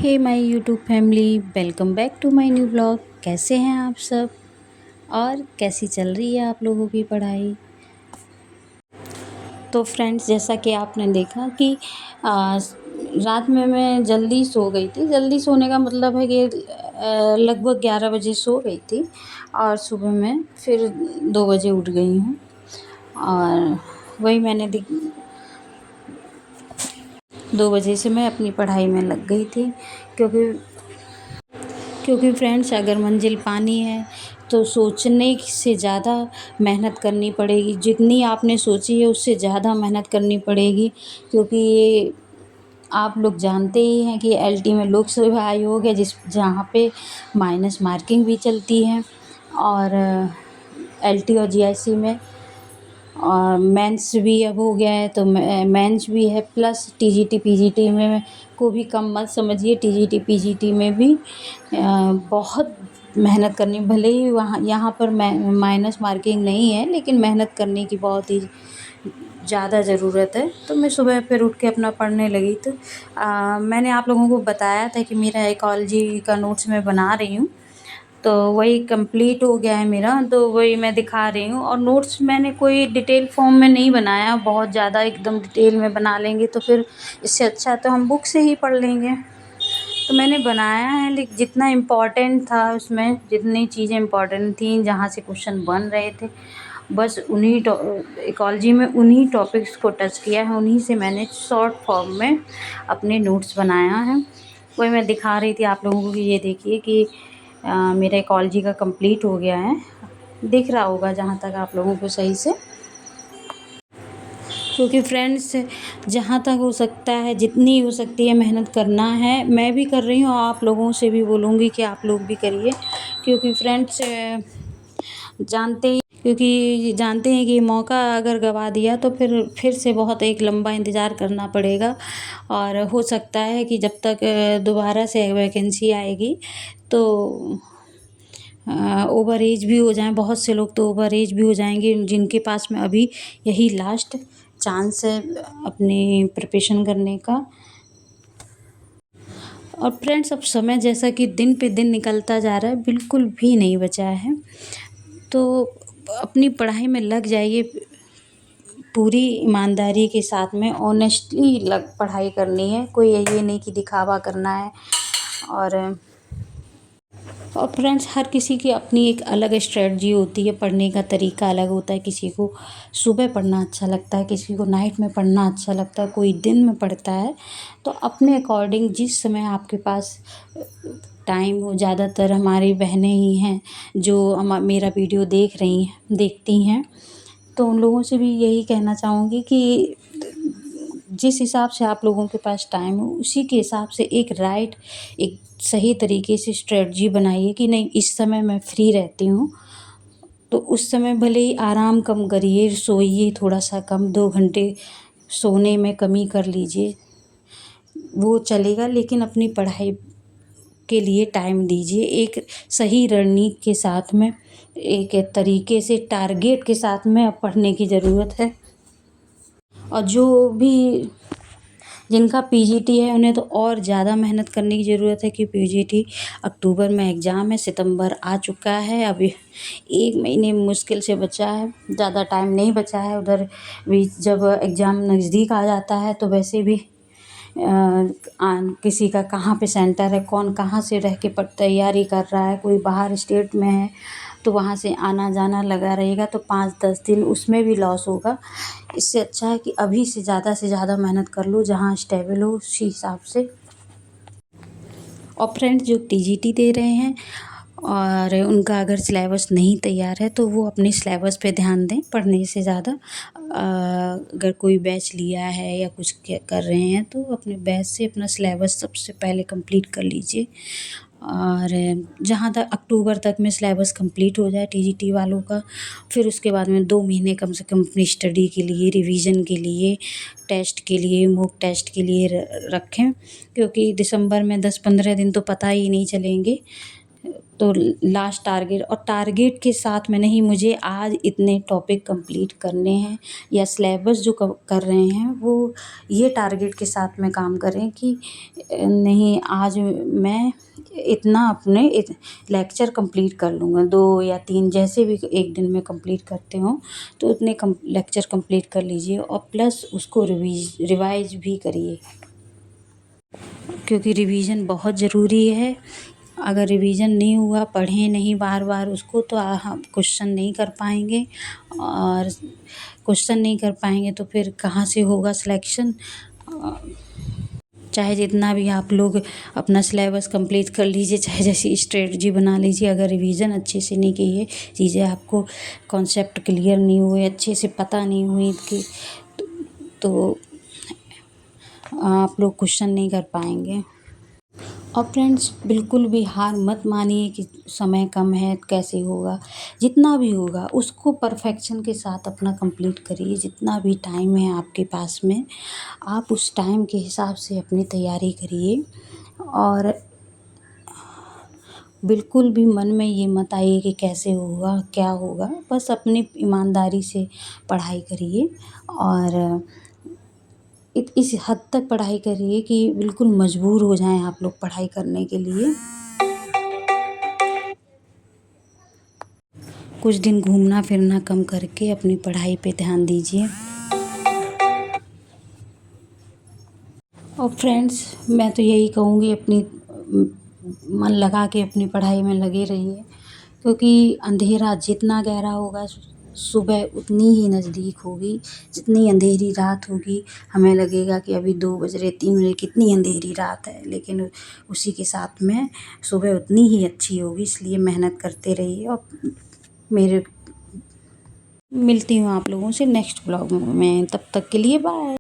Hey my YouTube family, welcome back to my new blog. कैसे हैं आप सब और कैसी चल रही है आप लोगों की पढ़ाई। तो फ्रेंड्स, जैसा कि आपने देखा कि रात में मैं जल्दी सो गई थी। जल्दी सोने का मतलब है कि लगभग 11 बजे सो गई थी और सुबह मैं फिर 2 बजे उठ गई हूँ। और वही 2 बजे से मैं अपनी पढ़ाई में लग गई थी, क्योंकि फ्रेंड्स, अगर मंजिल पानी है तो सोचने से ज़्यादा मेहनत करनी पड़ेगी। जितनी आपने सोची है उससे ज़्यादा मेहनत करनी पड़ेगी, क्योंकि ये आप लोग जानते ही हैं कि एलटी में लोक सेवा आयोग है, जहाँ पे माइनस मार्किंग भी चलती है। और एलटी और जीआईसी में और मेंस भी अब हो गया है, तो मेंस भी है, प्लस टीजीटी पीजीटी में को भी कम मत समझिए। टीजीटी पीजीटी में भी बहुत मेहनत करनी, भले ही वहाँ यहाँ पर माइनस मार्किंग नहीं है, लेकिन मेहनत करने की बहुत ही ज़्यादा ज़रूरत है। तो मैं सुबह फिर उठ के अपना पढ़ने लगी। तो मैंने आप लोगों को बताया था कि मेरा इकोलॉजी का नोट्स मैं बना रही हूँ, तो वही कंप्लीट हो गया है मेरा, तो वही मैं दिखा रही हूँ। और नोट्स मैंने कोई डिटेल फॉर्म में नहीं बनाया, बहुत ज़्यादा एकदम डिटेल में बना लेंगे तो फिर इससे अच्छा तो हम बुक से ही पढ़ लेंगे। तो मैंने बनाया है, लेकिन जितना इम्पोर्टेंट था उसमें, जितनी चीज़ें इम्पोर्टेंट थी, जहाँ से क्वेश्चन बन रहे थे, बस उन्हीं इकोलॉजी में उन्हीं टॉपिक्स को टच किया है। उन्हीं से मैंने शॉर्ट फॉर्म में अपने नोट्स बनाया है। वही मैं दिखा रही थी आप लोगों को कि ये देखिए कि मेरा इकोलॉजी का कंप्लीट हो गया है। दिख रहा होगा जहाँ तक आप लोगों को सही से, क्योंकि फ्रेंड्स, जहाँ तक हो सकता है, जितनी हो सकती है मेहनत करना है। मैं भी कर रही हूँ, आप लोगों से भी बोलूँगी कि आप लोग भी करिए, क्योंकि फ्रेंड्स जानते हैं कि मौका अगर गवा दिया तो फिर से बहुत एक लंबा इंतज़ार करना पड़ेगा। और हो सकता है कि जब तक दोबारा से वैकेंसी आएगी तो ओवर एज भी हो जाएं। बहुत से लोग तो ओवर एज भी हो जाएंगे, जिनके पास में अभी यही लास्ट चांस है अपनी प्रिपरेशन करने का। और फ्रेंड्स, अब समय जैसा कि दिन पे दिन निकलता जा रहा है, बिल्कुल भी नहीं बचा है, तो अपनी पढ़ाई में लग जाइए। पूरी ईमानदारी के साथ में ऑनेस्टली पढ़ाई करनी है, कोई ये नहीं कि दिखावा करना है। और फ्रेंड्स, हर किसी की अपनी एक अलग स्ट्रेटजी होती है, पढ़ने का तरीका अलग होता है। किसी को सुबह पढ़ना अच्छा लगता है, किसी को नाइट में पढ़ना अच्छा लगता है, कोई दिन में पढ़ता है। तो अपने अकॉर्डिंग जिस समय आपके पास टाइम हो, ज़्यादातर हमारी बहनें ही हैं जो मेरा वीडियो देखती हैं, तो उन लोगों से भी यही कहना चाहूँगी कि जिस हिसाब से आप लोगों के पास टाइम हो, उसी के हिसाब से एक सही तरीके से स्ट्रेटजी बनाइए कि नहीं, इस समय मैं फ्री रहती हूँ, तो उस समय भले ही आराम कम करिए, सोइए थोड़ा सा कम, 2 घंटे सोने में कमी कर लीजिए, वो चलेगा, लेकिन अपनी पढ़ाई के लिए टाइम दीजिए। एक सही रणनीति के साथ में, एक तरीके से टारगेट के साथ में अब पढ़ने की ज़रूरत है। और जो भी जिनका पीजीटी है, उन्हें तो और ज़्यादा मेहनत करने की ज़रूरत है, कि पीजीटी अक्टूबर में एग्ज़ाम है, सितंबर आ चुका है, अभी 1 महीने मुश्किल से बचा है, ज़्यादा टाइम नहीं बचा है। उधर भी जब एग्ज़ाम नज़दीक आ जाता है तो वैसे भी किसी का कहाँ पे सेंटर है, कौन कहाँ से रह के तैयारी कर रहा है, कोई बाहर स्टेट में है तो वहाँ से आना जाना लगा रहेगा, तो 5-10 दिन उसमें भी लॉस होगा। इससे अच्छा है कि अभी से ज़्यादा मेहनत कर लो, जहाँ स्टेबल हो उसी हिसाब से। और फ्रेंड्स, जो टीजीटी दे रहे हैं और उनका अगर सिलेबस नहीं तैयार है तो वो अपने सिलेबस पे ध्यान दें पढ़ने से ज़्यादा। अगर कोई बैच लिया है या कुछ कर रहे हैं तो अपने बैच से अपना सिलेबस सबसे पहले कंप्लीट कर लीजिए। और जहाँ तक अक्टूबर तक में सिलेबस कंप्लीट हो जाए टीजीटी वालों का, फिर उसके बाद में 2 महीने कम से कम अपनी स्टडी के लिए, रिवीजन के लिए, टेस्ट के लिए, मॉक टेस्ट के लिए रखें, क्योंकि दिसंबर में 10-15 दिन तो पता ही नहीं चलेंगे तो लास्ट टारगेट, और टारगेट के साथ में नहीं, मुझे आज इतने टॉपिक कंप्लीट करने हैं या सिलेबस जो कर रहे हैं वो ये टारगेट के साथ में काम करें कि नहीं आज मैं इतना अपने लेक्चर कंप्लीट कर लूँगा, 2 या 3 जैसे भी एक दिन में कंप्लीट करते हो तो उतने लेक्चर कंप्लीट कर लीजिए और प्लस उसको रिवाइज भी करिए, क्योंकि रिवीजन बहुत ज़रूरी है। अगर रिवीजन नहीं हुआ, पढ़ें नहीं बार बार उसको, तो हम क्वेश्चन नहीं कर पाएंगे, और क्वेश्चन नहीं कर पाएंगे तो फिर कहाँ से होगा सिलेक्शन। चाहे जितना भी आप लोग अपना सिलेबस कंप्लीट कर लीजिए, चाहे जैसी स्ट्रेटजी बना लीजिए, अगर रिवीजन अच्छे से नहीं की है, चीज़ें आपको कॉन्सेप्ट क्लियर नहीं हुए, अच्छे से पता नहीं हुई कि तो आप लोग क्वेश्चन नहीं कर पाएंगे। और फ्रेंड्स, बिल्कुल भी हार मत मानिए कि समय कम है कैसे होगा, जितना भी होगा उसको परफेक्शन के साथ अपना कंप्लीट करिए। जितना भी टाइम है आपके पास में, आप उस टाइम के हिसाब से अपनी तैयारी करिए, और बिल्कुल भी मन में ये मत आइए कि कैसे होगा क्या होगा, बस अपनी ईमानदारी से पढ़ाई करिए, और इस हद तक पढ़ाई करिए कि बिल्कुल मजबूर हो जाएं आप लोग पढ़ाई करने के लिए। कुछ दिन घूमना फिरना कम करके अपनी पढ़ाई पे ध्यान दीजिए। और फ्रेंड्स, मैं तो यही कहूँगी, अपनी मन लगा के अपनी पढ़ाई में लगे रहिए, क्योंकि अंधेरा जितना गहरा होगा सुबह उतनी ही नज़दीक होगी। जितनी अंधेरी रात होगी हमें लगेगा कि अभी 2 बज रहे 3 बजे, कितनी अंधेरी रात है, लेकिन उसी के साथ में सुबह उतनी ही अच्छी होगी। इसलिए मेहनत करते रहिए, और मेरे मिलती हूँ आप लोगों से नेक्स्ट ब्लॉग में, तब तक के लिए बाय।